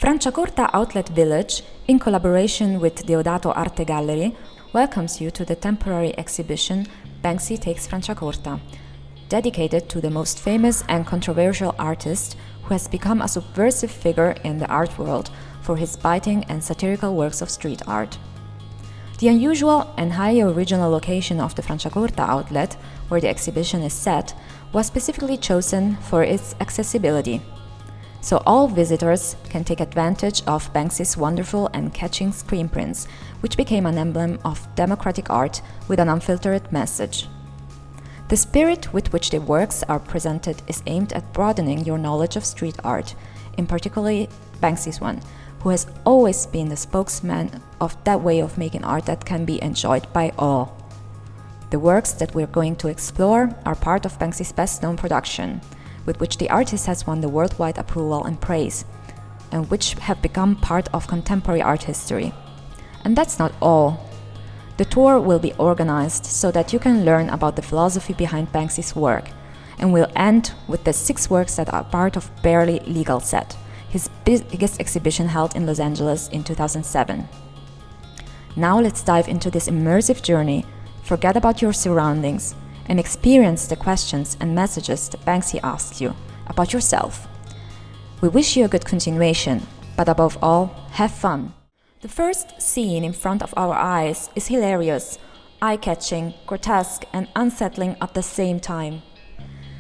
Franciacorta Outlet Village, in collaboration with Deodato Arte Gallery, welcomes you to the temporary exhibition Banksy Takes Franciacorta, dedicated to the most famous and controversial artist who has become a subversive figure in the art world for his biting and satirical works of street art. The unusual and highly original location of the Franciacorta outlet, where the exhibition is set, was specifically chosen for its accessibility. So all visitors can take advantage of Banksy's wonderful and catching screen prints, which became an emblem of democratic art with an unfiltered message. The spirit with which the works are presented is aimed at broadening your knowledge of street art, in particular Banksy's one, who has always been the spokesman of that way of making art that can be enjoyed by all. The works that we're going to explore are part of Banksy's best-known production, with which the artist has won the worldwide approval and praise, and which have become part of contemporary art history. And that's not all. The tour will be organized so that you can learn about the philosophy behind Banksy's work, and will end with the 6 works that are part of Barely Legal Set, his biggest exhibition held in Los Angeles in 2007. Now let's dive into this immersive journey, forget about your surroundings, and experience the questions and messages that Banksy asks you about yourself. We wish you a good continuation, but above all, have fun. The first scene in front of our eyes is hilarious, eye-catching, grotesque, and unsettling at the same time.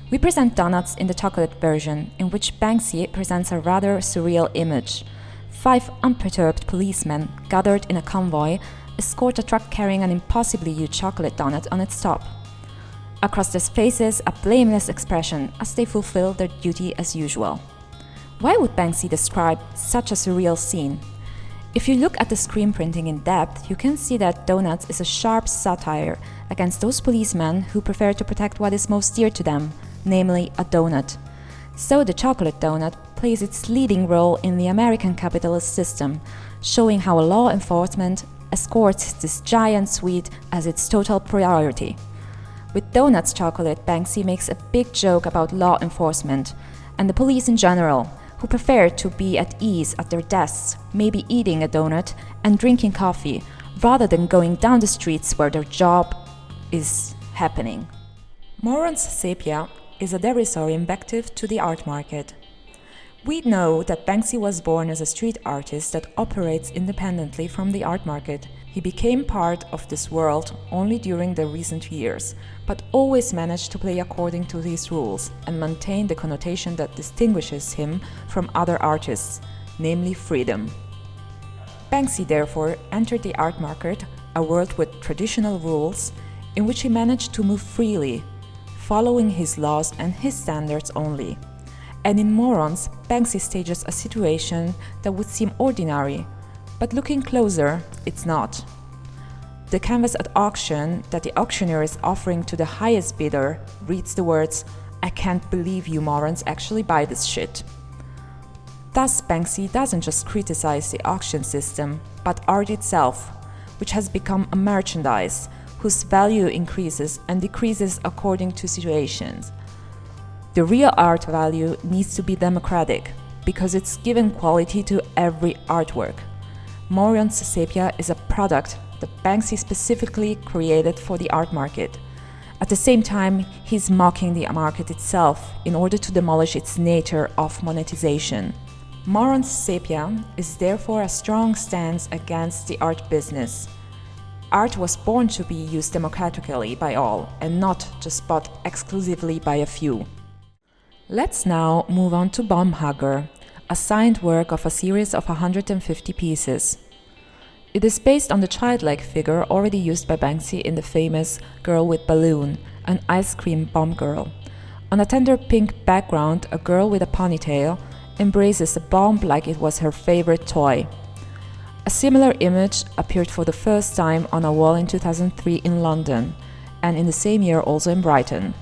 We present donuts in the chocolate version, in which Banksy presents a rather surreal image. 5 unperturbed policemen, gathered in a convoy, escort a truck carrying an impossibly huge chocolate donut on its top. Across their faces, a blameless expression as they fulfill their duty as usual. Why would Banksy describe such a surreal scene? If you look at the screen printing in depth, you can see that Donuts is a sharp satire against those policemen who prefer to protect what is most dear to them, namely a donut. So the chocolate donut plays its leading role in the American capitalist system, showing how law enforcement escorts this giant sweet as its total priority. With Donuts chocolate, Banksy makes a big joke about law enforcement and the police in general, who prefer to be at ease at their desks, maybe eating a donut and drinking coffee, rather than going down the streets where their job is happening. Morons sepia is a derisory invective to the art market. We know that Banksy was born as a street artist that operates independently from the art market. He became part of this world only during the recent years, but always managed to play according to these rules and maintain the connotation that distinguishes him from other artists, namely freedom. Banksy therefore entered the art market, a world with traditional rules, in which he managed to move freely, following his laws and his standards only. And in Morons, Banksy stages a situation that would seem ordinary, but looking closer, it's not. The canvas at auction that the auctioneer is offering to the highest bidder reads the words, "I can't believe you morons actually buy this shit." Thus, Banksy doesn't just criticize the auction system, but art itself, which has become a merchandise whose value increases and decreases according to situations. The real art value needs to be democratic, because it's given quality to every artwork. Morons sepia is a product that Banksy specifically created for the art market. At the same time, he's mocking the market itself in order to demolish its nature of monetization. Morons sepia is therefore a strong stance against the art business. Art was born to be used democratically by all, and not just bought exclusively by a few. Let's now move on to Bomb Hugger, a signed work of a series of 150 pieces. It is based on the childlike figure already used by Banksy in the famous Girl with Balloon, an ice cream bomb girl. On a tender pink background, a girl with a ponytail embraces a bomb like it was her favorite toy. A similar image appeared for the first time on a wall in 2003 in London, and in the same year also in Brighton.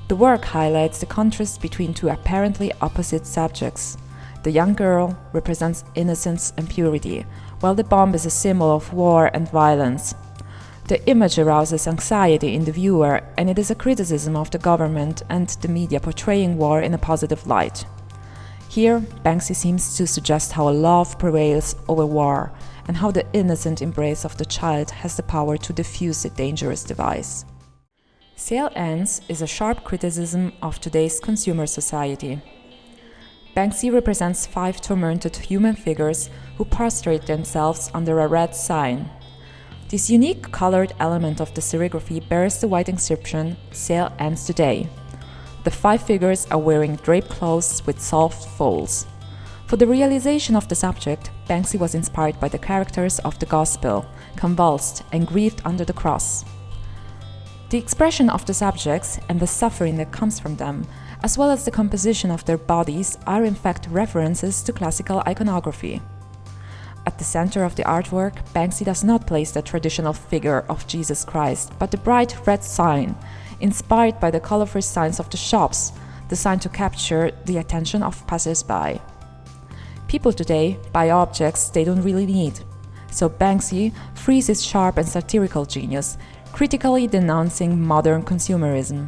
The work highlights the contrast between 2 apparently opposite subjects. The young girl represents innocence and purity, while the bomb is a symbol of war and violence. The image arouses anxiety in the viewer, and it is a criticism of the government and the media portraying war in a positive light. Here, Banksy seems to suggest how love prevails over war and how the innocent embrace of the child has the power to defuse a dangerous device. Sale Ends is a sharp criticism of today's consumer society. Banksy represents 5 tormented human figures who prostrate themselves under a red sign. This unique colored element of the serigraphy bears the white inscription, "Sale ends today." The 5 figures are wearing draped clothes with soft folds. For the realization of the subject, Banksy was inspired by the characters of the Gospel, convulsed and grieved under the cross. The expression of the subjects and the suffering that comes from them, as well as the composition of their bodies, are in fact references to classical iconography. At the center of the artwork, Banksy does not place the traditional figure of Jesus Christ, but the bright red sign, inspired by the colorful signs of the shops, designed to capture the attention of passers-by. People today buy objects they don't really need, so Banksy frees his sharp and satirical genius, critically denouncing modern consumerism.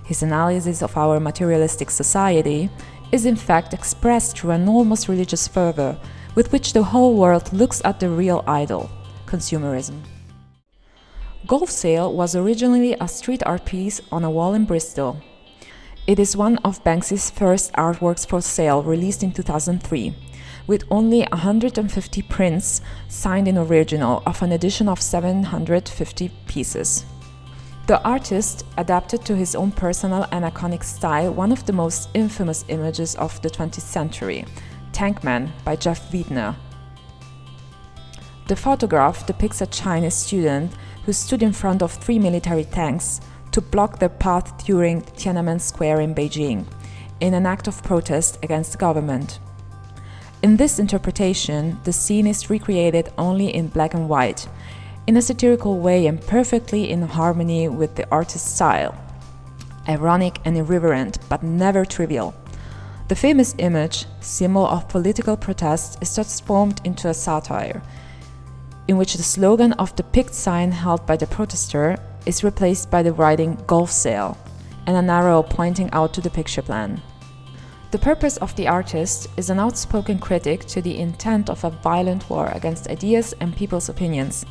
His analysis of our materialistic society is in fact expressed through an almost religious fervor with which the whole world looks at the real idol, consumerism. Golf Sale was originally a street art piece on a wall in Bristol. It is one of Banksy's first artworks for sale, released in 2003, with only 150 prints signed in original of an edition of 750 pieces. The artist adapted to his own personal and iconic style one of the most infamous images of the 20th century, Tankman by Jeff Wiedner. The photograph depicts a Chinese student who stood in front of 3 military tanks to block their path during Tiananmen Square in Beijing, in an act of protest against the government. In this interpretation, the scene is recreated only in black and white, in a satirical way and perfectly in harmony with the artist's style. Ironic and irreverent, but never trivial. The famous image, symbol of political protest, is transformed into a satire, in which the slogan of the picked sign held by the protester is replaced by the writing "Golf Sale" and an arrow pointing out to the picture plan. The purpose of the artist is an outspoken critic to the intent of a violent war against ideas and people's opinions,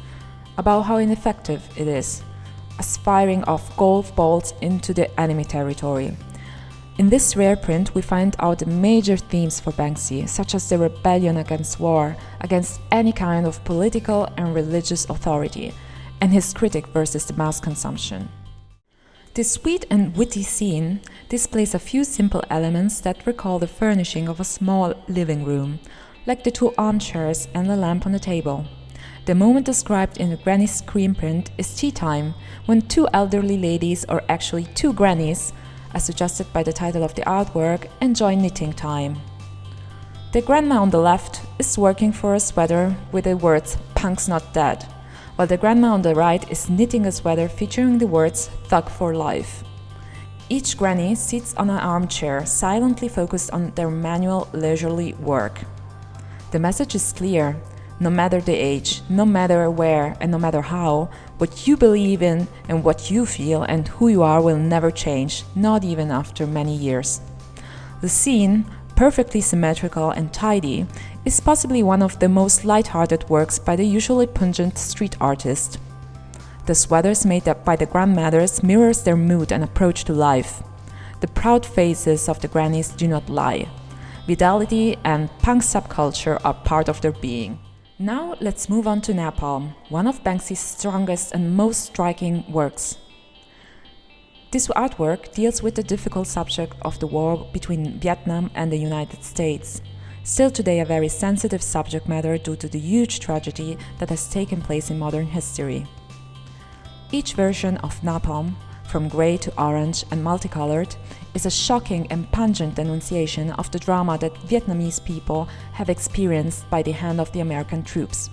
about how ineffective it is, as firing off golf balls into the enemy territory. In this rare print, we find out the major themes for Banksy, such as the rebellion against war, against any kind of political and religious authority, and his critique versus the mass consumption. This sweet and witty scene displays a few simple elements that recall the furnishing of a small living room, like the 2 armchairs and the lamp on the table. The moment described in the granny screen print is tea time, when 2 elderly ladies, or actually 2 grannies, as suggested by the title of the artwork, enjoy knitting time. The grandma on the left is working for a sweater with the words "Punk's not dead," while the grandma on the right is knitting a sweater featuring the words "Thug for life." Each granny sits on an armchair, silently focused on their manual, leisurely work. The message is clear: no matter the age, no matter where, and no matter how, what you believe in and what you feel and who you are will never change, not even after many years. The scene, perfectly symmetrical and tidy, is possibly one of the most light-hearted works by the usually pungent street artist. The sweaters made up by the grandmothers mirrors their mood and approach to life. The proud faces of the grannies do not lie. Vitality and punk subculture are part of their being. Now let's move on to Napalm, one of Banksy's strongest and most striking works. This artwork deals with the difficult subject of the war between Vietnam and the United States. Still today a very sensitive subject matter due to the huge tragedy that has taken place in modern history. Each version of Napalm, from grey to orange and multicolored, is a shocking and pungent denunciation of the drama that Vietnamese people have experienced by the hand of the American troops.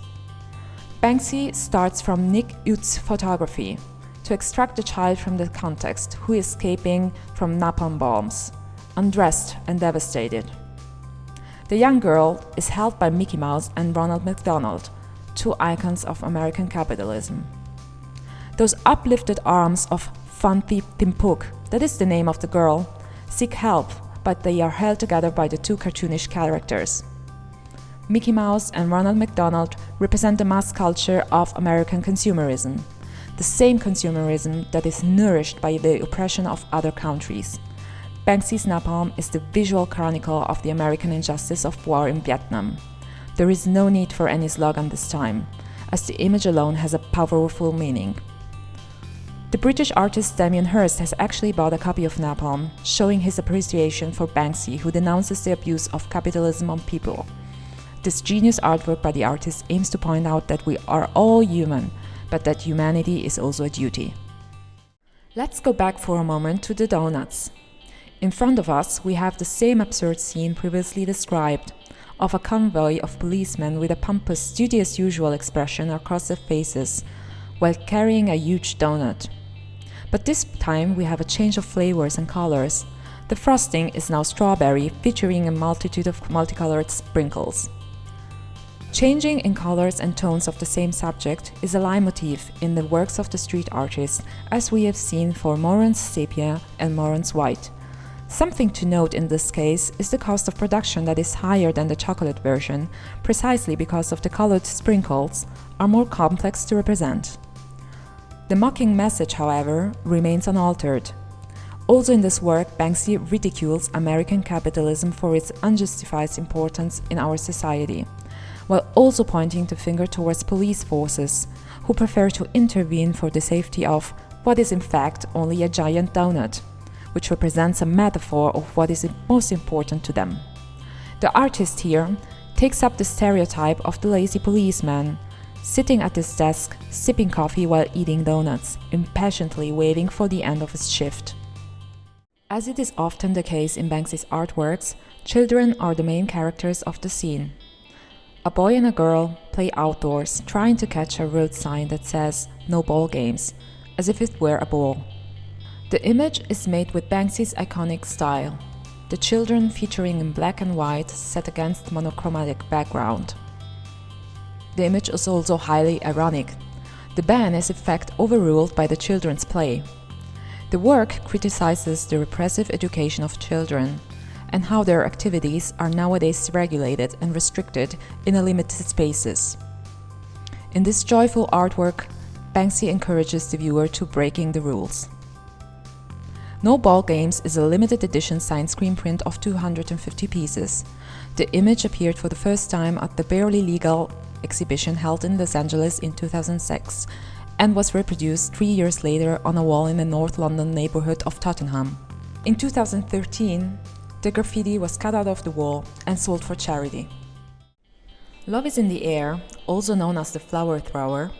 Banksy starts from Nick Utz's photography to extract the child from the context, who is escaping from napalm bombs, undressed and devastated. The young girl is held by Mickey Mouse and Ronald McDonald, 2 icons of American capitalism. Those uplifted arms of Phan Thi Timpuk, that is the name of the girl, seek help, but they are held together by the two cartoonish characters. Mickey Mouse and Ronald McDonald represent the mass culture of American consumerism, the same consumerism that is nourished by the oppression of other countries. Banksy's Napalm is the visual chronicle of the American injustice of war in Vietnam. There is no need for any slogan this time, as the image alone has a powerful meaning. The British artist Damien Hirst has actually bought a copy of Napalm, showing his appreciation for Banksy, who denounces the abuse of capitalism on people. This genius artwork by the artist aims to point out that we are all human, but that humanity is also a duty. Let's go back for a moment to the donuts. In front of us, we have the same absurd scene previously described, of a convoy of policemen with a pompous, duty-as-usual expression across their faces, while carrying a huge donut. But this time we have a change of flavors and colors. The frosting is now strawberry, featuring a multitude of multicolored sprinkles. Changing in colors and tones of the same subject is a leitmotif in the works of the street artists, as we have seen for Morons Sepia and Morons White. Something to note in this case is the cost of production that is higher than the chocolate version, precisely because of the colored sprinkles are more complex to represent. The mocking message, however, remains unaltered. Also in this work, Banksy ridicules American capitalism for its unjustified importance in our society, while also pointing the finger towards police forces, who prefer to intervene for the safety of what is in fact only a giant donut, which represents a metaphor of what is most important to them. The artist here takes up the stereotype of the lazy policeman, sitting at his desk, sipping coffee while eating donuts, impatiently waiting for the end of his shift. As it is often the case in Banksy's artworks, children are the main characters of the scene. A boy and a girl play outdoors, trying to catch a road sign that says "No ball games," as if it were a ball. The image is made with Banksy's iconic style, the children featuring in black and white set against monochromatic background. The image is also highly ironic. The ban is in fact overruled by the children's play. The work criticizes the repressive education of children and how their activities are nowadays regulated and restricted in limited spaces. In this joyful artwork, Banksy encourages the viewer to breaking the rules. No Ball Games is a limited edition signed screen print of 250 pieces. The image appeared for the first time at the barely legal exhibition held in Los Angeles in 2006 and was reproduced 3 years later on a wall in the North London neighborhood of Tottenham. In 2013, the graffiti was cut out of the wall and sold for charity. Love is in the Air, also known as the Flower Thrower,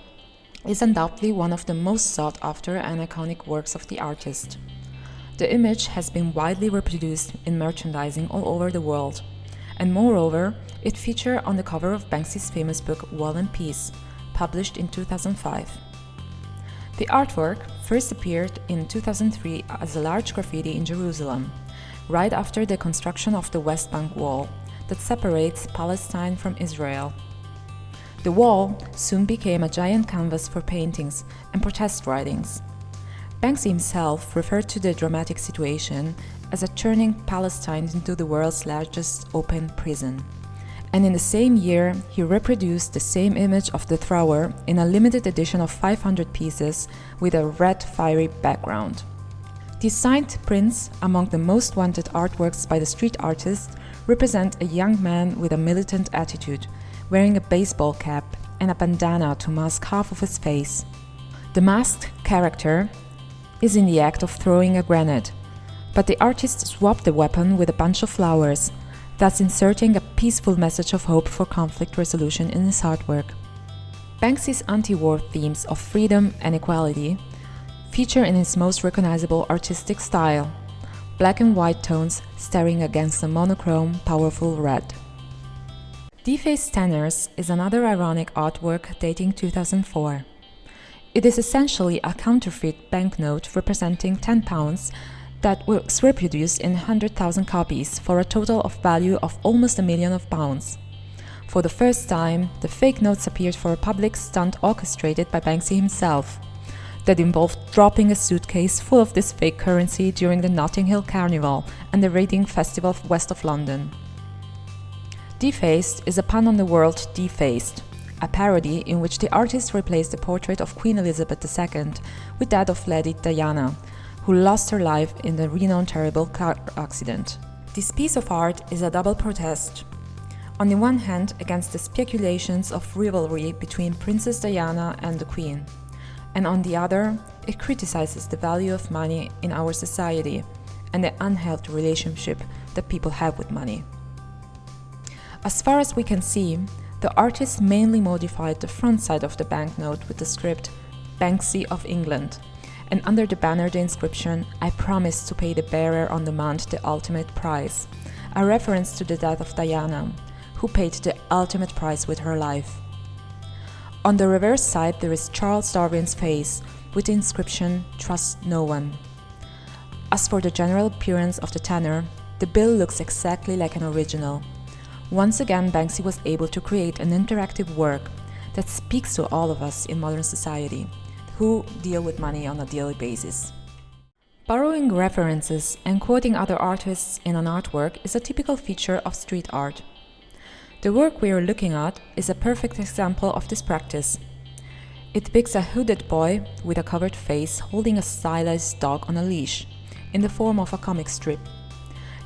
is undoubtedly one of the most sought after and iconic works of the artist. The image has been widely reproduced in merchandising all over the world, and moreover, it featured on the cover of Banksy's famous book War and Peace, published in 2005. The artwork first appeared in 2003 as a large graffiti in Jerusalem, right after the construction of the West Bank Wall that separates Palestine from Israel. The wall soon became a giant canvas for paintings and protest writings. Banksy himself referred to the dramatic situation as a turning Palestine into the world's largest open prison. And in the same year, he reproduced the same image of the thrower in a limited edition of 500 pieces with a red fiery background. These signed prints, among the most wanted artworks by the street artist, represent a young man with a militant attitude, wearing a baseball cap and a bandana to mask half of his face. The masked character is in the act of throwing a grenade, but the artist swapped the weapon with a bunch of flowers, thus inserting a peaceful message of hope for conflict resolution in his artwork. Banksy's anti-war themes of freedom and equality feature in his most recognizable artistic style, black and white tones staring against a monochrome, powerful red. Defaced Tenors is another ironic artwork dating 2004. It is essentially a counterfeit banknote representing £10 that was reproduced in 100,000 copies for a total of value of almost £1 million. For the first time, the fake notes appeared for a public stunt orchestrated by Banksy himself. that involved dropping a suitcase full of this fake currency during the Notting Hill Carnival and the Reading Festival west of London. Defaced is a pun on the word defaced, a parody in which the artist replaced the portrait of Queen Elizabeth II with that of Lady Diana, who lost her life in the renowned terrible car accident. This piece of art is a double protest. On the one hand, against the speculations of rivalry between Princess Diana and the Queen, and on the other, it criticizes the value of money in our society and the unhealthy relationship that people have with money. As far as we can see, the artist mainly modified the front side of the banknote with the script Banksy of England, and under the banner the inscription "I promise to pay the bearer on demand the ultimate price," a reference to the death of Diana, who paid the ultimate price with her life. On the reverse side there is Charles Darwin's face with the inscription "Trust no one." As for the general appearance of the tenor, the bill looks exactly like an original. Once again, Banksy was able to create an interactive work that speaks to all of us in modern society, who deal with money on a daily basis. Borrowing references and quoting other artists in an artwork is a typical feature of street art. The work we are looking at is a perfect example of this practice. It depicts a hooded boy with a covered face holding a stylized dog on a leash, in the form of a comic strip.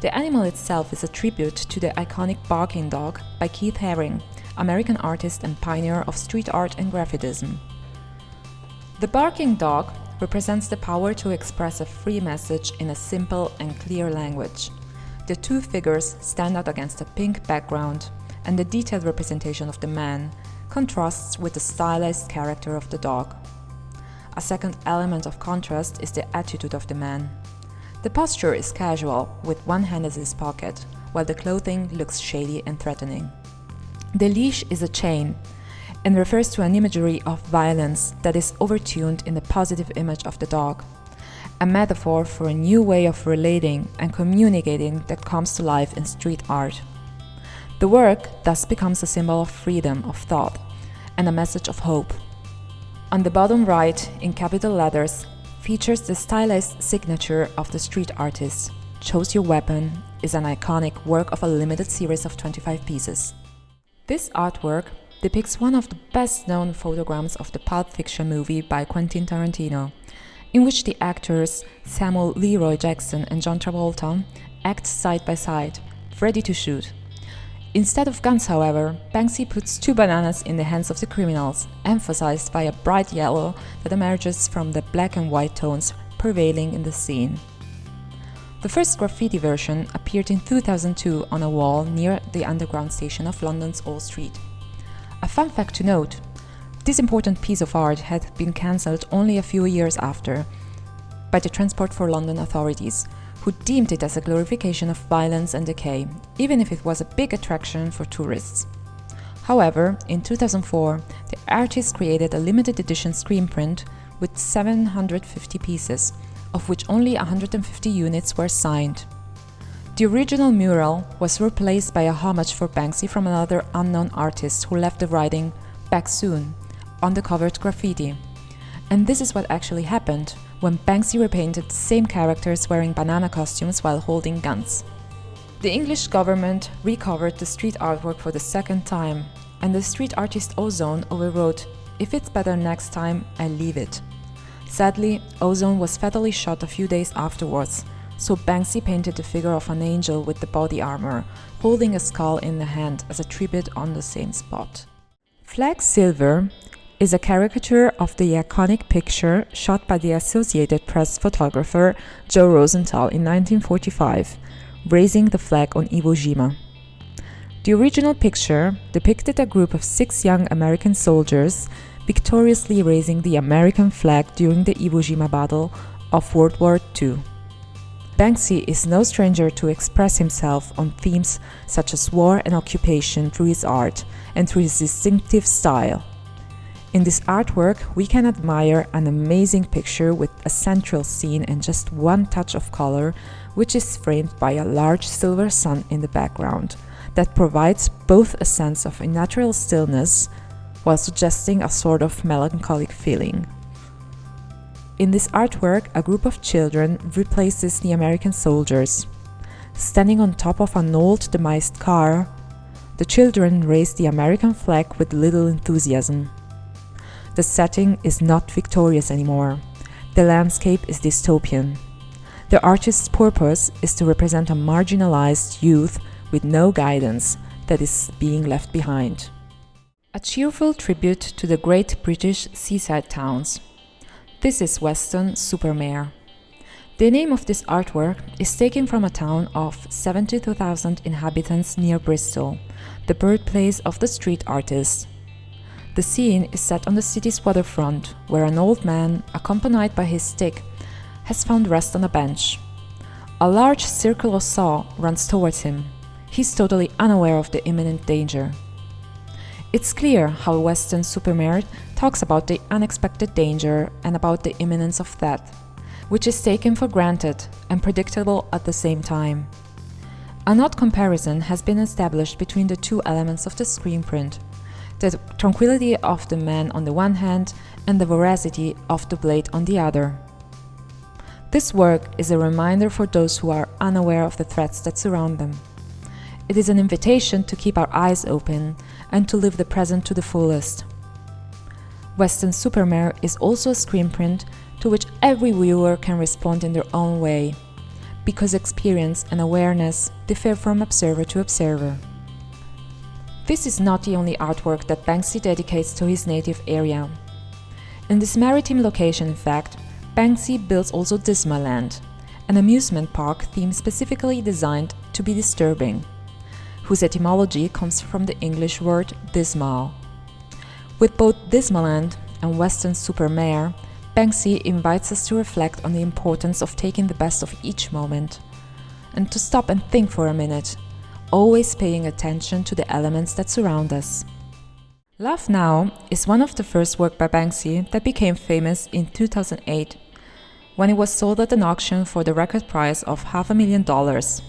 The animal itself is a tribute to the iconic barking dog by Keith Haring, American artist and pioneer of street art and graffitism. The barking dog represents the power to express a free message in a simple and clear language. The two figures stand out against a pink background, and the detailed representation of the man contrasts with the stylized character of the dog. A second element of contrast is the attitude of the man. The posture is casual, with one hand in his pocket, while the clothing looks shady and threatening. The leash is a chain, and refers to an imagery of violence that is overtuned in the positive image of the dog, a metaphor for a new way of relating and communicating that comes to life in street art. The work thus becomes a symbol of freedom of thought and a message of hope. On the bottom right, in capital letters, features the stylized signature of the street artist. "Choose Your Weapon" is an iconic work of a limited series of 25 pieces. This artwork depicts one of the best-known photograms of the Pulp Fiction movie by Quentin Tarantino, in which the actors Samuel Leroy Jackson and John Travolta act side by side, ready to shoot. Instead of guns, however, Banksy puts two bananas in the hands of the criminals, emphasized by a bright yellow that emerges from the black and white tones prevailing in the scene. The first graffiti version appeared in 2002 on a wall near the underground station of London's Old Street. A fun fact to note: this important piece of art had been cancelled only a few years after by the Transport for London authorities, who deemed it as a glorification of violence and decay, even if it was a big attraction for tourists. However, in 2004, the artist created a limited edition screen print with 750 pieces, of which only 150 units were signed. The original mural was replaced by a homage for Banksy from another unknown artist who left the writing "Back Soon" on the covered graffiti. And this is what actually happened when Banksy repainted the same characters wearing banana costumes while holding guns. The English government recovered the street artwork for the second time, and the street artist Ozone overwrote, "If it's better next time, I leave it." Sadly, Ozone was fatally shot a few days afterwards, so Banksy painted the figure of an angel with the body armor, holding a skull in the hand as a tribute on the same spot. Flag Silver is a caricature of the iconic picture shot by the Associated Press photographer Joe Rosenthal in 1945, raising the flag on Iwo Jima. The original picture depicted a group of 6 young American soldiers victoriously raising the American flag during the Iwo Jima Battle of World War II. Banksy is no stranger to express himself on themes such as war and occupation through his art and through his distinctive style. In this artwork, we can admire an amazing picture with a central scene and just one touch of color, which is framed by a large silver sun in the background, that provides both a sense of unnatural stillness while suggesting a sort of melancholic feeling. In this artwork, a group of children replaces the American soldiers. Standing on top of an old demised car, the children raise the American flag with little enthusiasm. The setting is not victorious anymore. The landscape is dystopian. The artist's purpose is to represent a marginalized youth with no guidance that is being left behind. A cheerful tribute to the great British seaside towns. This is Weston-super-Mare. The name of this artwork is taken from a town of 72,000 inhabitants near Bristol, the birthplace of the street artist. The scene is set on the city's waterfront, where an old man, accompanied by his stick, has found rest on a bench. A large circular saw runs towards him. He's totally unaware of the imminent danger. It's clear how Weston-super-Mare talks about the unexpected danger and about the imminence of death, which is taken for granted and predictable at the same time. An odd comparison has been established between the two elements of the screen print, the tranquility of the man on the one hand and the voracity of the blade on the other. This work is a reminder for those who are unaware of the threats that surround them. It is an invitation to keep our eyes open and to live the present to the fullest. Weston-super-Mare is also a screen print to which every viewer can respond in their own way, because experience and awareness differ from observer to observer. This is not the only artwork that Banksy dedicates to his native area. In this maritime location, in fact, Banksy builds also Dismaland, an amusement park theme specifically designed to be disturbing, whose etymology comes from the English word dismal. With both Dismaland and Weston-super-Mare, Banksy invites us to reflect on the importance of taking the best of each moment, and to stop and think for a minute, always paying attention to the elements that surround us. Laugh Now is one of the first work by Banksy that became famous in 2008, when it was sold at an auction for the record price of $500,000.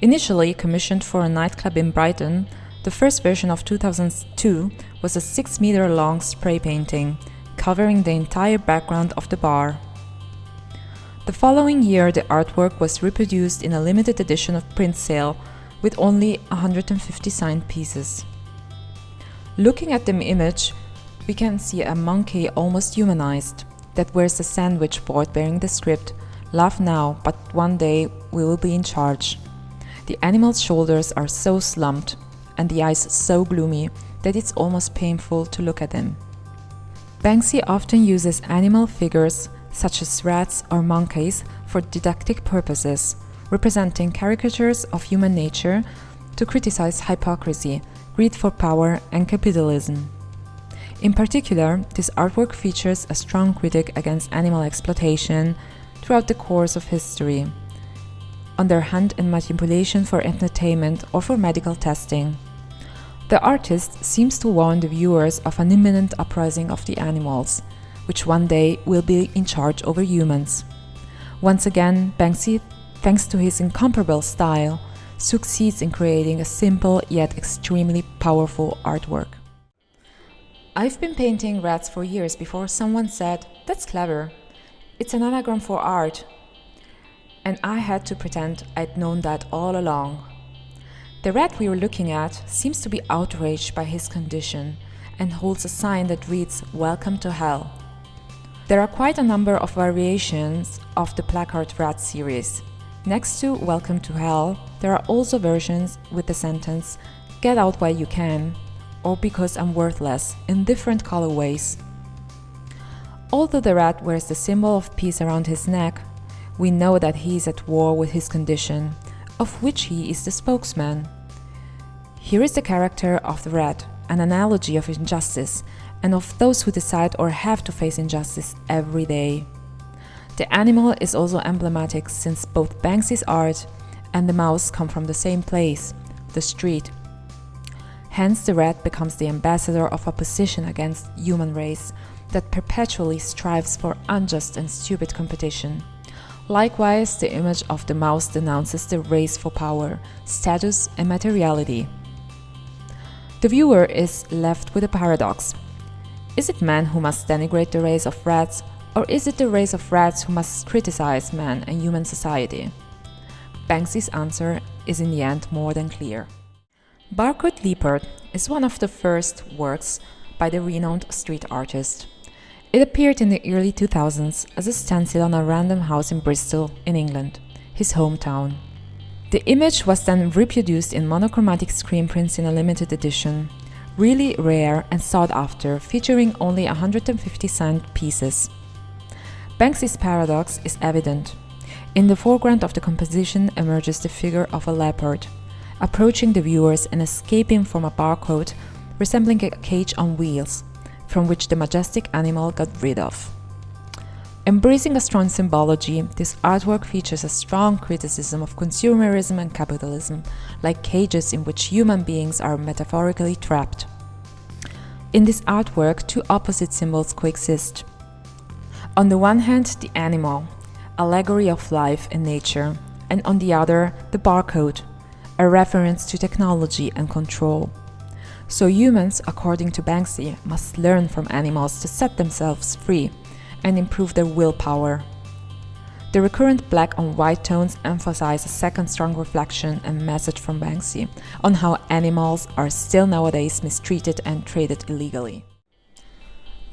Initially commissioned for a nightclub in Brighton, the first version of 2002 was a 6-meter-long spray painting, covering the entire background of the bar. The following year, the artwork was reproduced in a limited edition of print sale with only 150 signed pieces. Looking at the image, we can see a monkey almost humanized that wears a sandwich board bearing the script, "Laugh now, but one day we will be in charge." The animal's shoulders are so slumped and the eyes so gloomy that it's almost painful to look at them. Banksy often uses animal figures such as rats or monkeys for didactic purposes, representing caricatures of human nature to criticize hypocrisy, greed for power, and capitalism. In particular, this artwork features a strong critique against animal exploitation throughout the course of history, underhand and manipulation for entertainment or for medical testing. The artist seems to warn the viewers of an imminent uprising of the animals, which one day will be in charge over humans. Once again, Banksy, thanks to his incomparable style, succeeds in creating a simple yet extremely powerful artwork. I've been painting rats for years before someone said, "That's clever. It's an anagram for art." And I had to pretend I'd known that all along. The rat we were looking at seems to be outraged by his condition and holds a sign that reads, "Welcome to Hell." There are quite a number of variations of the placard rat series. Next to "Welcome to Hell", there are also versions with the sentence, "Get out while you can", or "Because I'm worthless", in different colorways. Although the rat wears the symbol of peace around his neck, we know that he is at war with his condition, of which he is the spokesman. Here is the character of the rat, an analogy of injustice, and of those who decide or have to face injustice every day. The animal is also emblematic since both Banksy's art and the mouse come from the same place, the street. Hence the rat becomes the ambassador of opposition against human race that perpetually strives for unjust and stupid competition. Likewise, the image of the mouse denounces the race for power, status, and materiality. The viewer is left with a paradox. Is it man who must denigrate the race of rats, Or is it the race of rats who must criticize man and human society? Banksy's answer is in the end more than clear. Barcode Leopard is one of the first works by the renowned street artist. It appeared in the early 2000s as a stencil on a random house in Bristol, in England, his hometown. The image was then reproduced in monochromatic screen prints in a limited edition, really rare and sought after, featuring only 150-cent pieces. Banksy's paradox is evident. In the foreground of the composition emerges the figure of a leopard, approaching the viewers and escaping from a barcode resembling a cage on wheels, from which the majestic animal got rid of. Embracing a strong symbology, this artwork features a strong criticism of consumerism and capitalism, like cages in which human beings are metaphorically trapped. In this artwork, two opposite symbols coexist. On the one hand, the animal, allegory of life and nature, and on the other, the barcode, a reference to technology and control. So humans, according to Banksy, must learn from animals to set themselves free and improve their willpower. The recurrent black on white tones emphasize a second strong reflection and message from Banksy on how animals are still nowadays mistreated and traded illegally.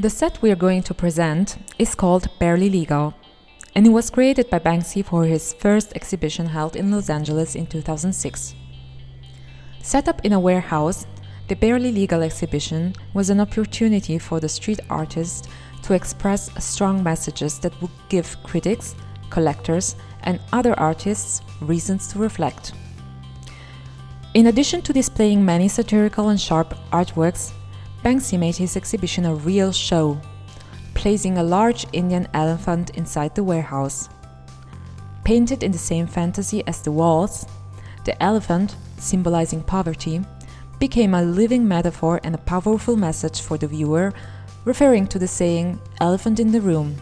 The set we are going to present is called Barely Legal, and it was created by Banksy for his first exhibition held in Los Angeles in 2006. Set up in a warehouse, the Barely Legal exhibition was an opportunity for the street artist to express strong messages that would give critics, collectors, and other artists reasons to reflect. In addition to displaying many satirical and sharp artworks, Banksy made his exhibition a real show, placing a large Indian elephant inside the warehouse. Painted in the same fantasy as the walls, the elephant, symbolizing poverty, became a living metaphor and a powerful message for the viewer, referring to the saying, "elephant in the room."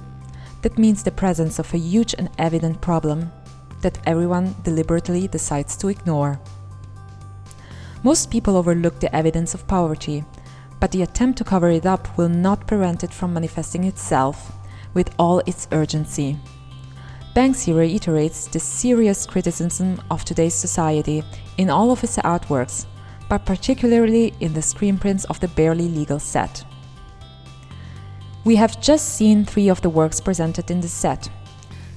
That means the presence of a huge and evident problem that everyone deliberately decides to ignore. Most people overlook the evidence of poverty, but the attempt to cover it up will not prevent it from manifesting itself with all its urgency. Banksy reiterates the serious criticism of today's society in all of his artworks, but particularly in the screen prints of the Barely Legal set. We have just seen 3 of the works presented in the set.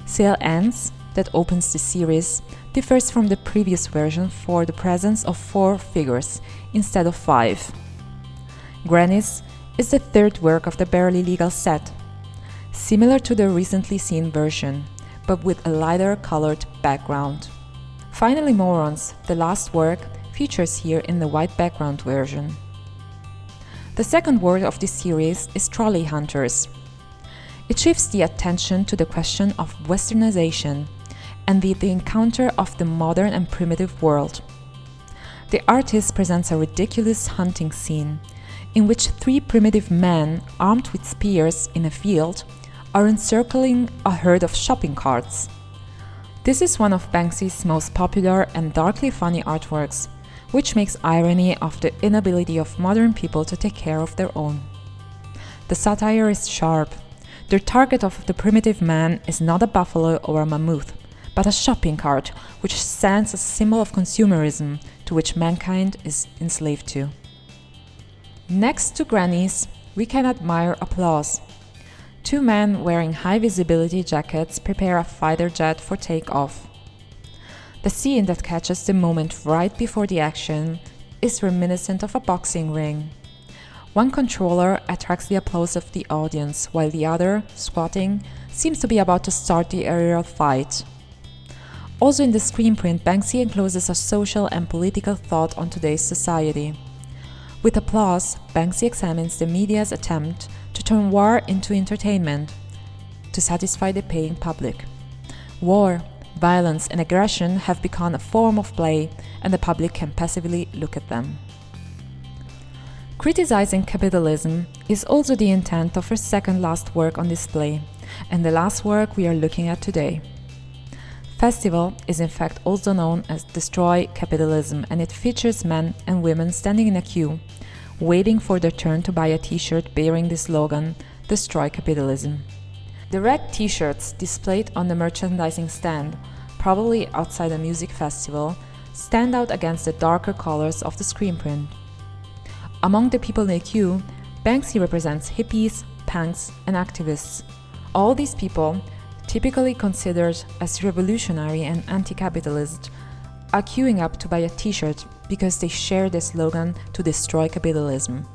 Sale Ends, that opens the series, differs from the previous version for the presence of 4 figures instead of 5. Grannies is the 3rd work of the Barely Legal set, similar to the recently seen version, but with a lighter colored background. Finally, Morons, the last work, features here in the white background version. The second work of this series is Trolley Hunters. It shifts the attention to the question of westernization and the encounter of the modern and primitive world. The artist presents a ridiculous hunting scene in which 3 primitive men armed with spears in a field are encircling a herd of shopping carts. This is one of Banksy's most popular and darkly funny artworks, which makes irony of the inability of modern people to take care of their own. The satire is sharp. The target of the primitive man is not a buffalo or a mammoth, but a shopping cart, which stands as a symbol of consumerism to which mankind is enslaved to. Next to grannies, we can admire applause. 2 men wearing high-visibility jackets prepare a fighter jet for takeoff. The scene that catches the moment right before the action is reminiscent of a boxing ring. One controller attracts the applause of the audience, while the other, squatting, seems to be about to start the aerial fight. Also in the screen print, Banksy encloses a social and political thought on today's society. With applause, Banksy examines the media's attempt to turn war into entertainment, to satisfy the paying public. War, violence and aggression have become a form of play, and the public can passively look at them. Criticizing capitalism is also the intent of her second last work on display, and the last work we are looking at today. Festival is in fact also known as Destroy Capitalism, and it features men and women standing in a queue, waiting for their turn to buy a t-shirt bearing the slogan, Destroy Capitalism. The red t-shirts displayed on the merchandising stand, probably outside a music festival, stand out against the darker colors of the screen print. Among the people in the queue, Banksy represents hippies, punks, and activists. All these people, typically considered as revolutionary and anti-capitalist, are queuing up to buy a t-shirt because they share the slogan to destroy capitalism.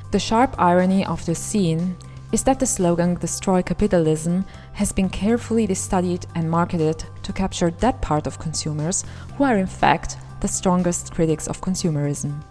The sharp irony of the scene is that the slogan "Destroy Capitalism" has been carefully studied and marketed to capture that part of consumers who are in fact the strongest critics of consumerism.